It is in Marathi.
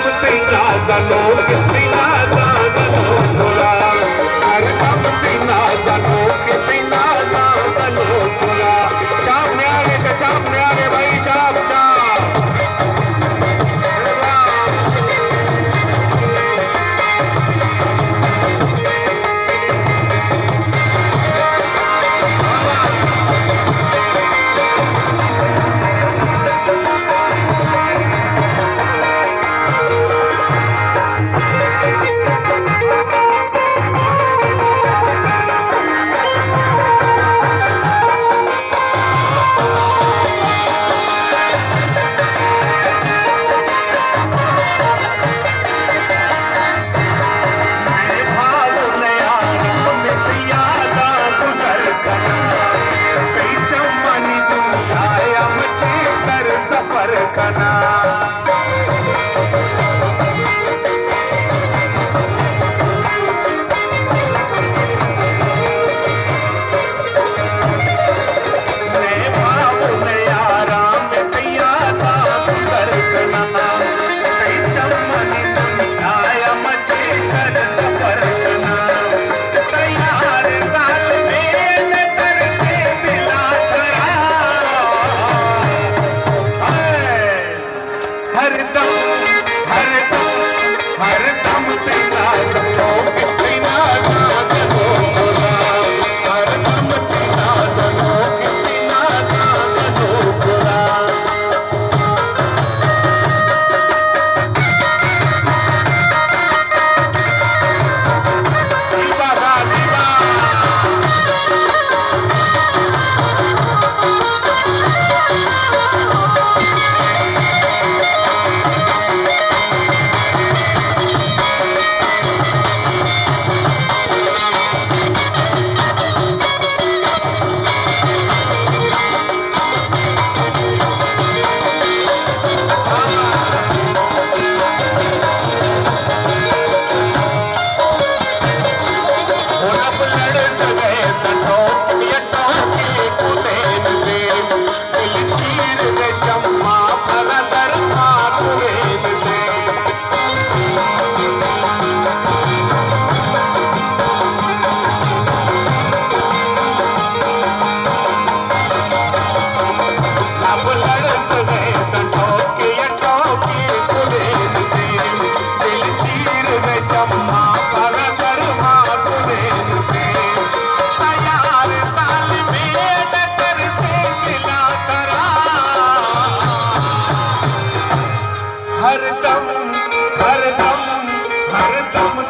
तिला जानो तिला जानो तुला हरदम तिला जानो तिला जानो तुला चाप न्यारे भाई चाप सफर करना मैं भाव यारा में तैयार गुजर करना चमनी दुनिया मचे कर सफर करना तैयार साल में कर से दिला हरदम हरदम हरदम तेरा जानो कितना जानो तुला हरदम तेरा जानो कितना जानो तुला दीवा गा दीवा हरदम हरदम हरदम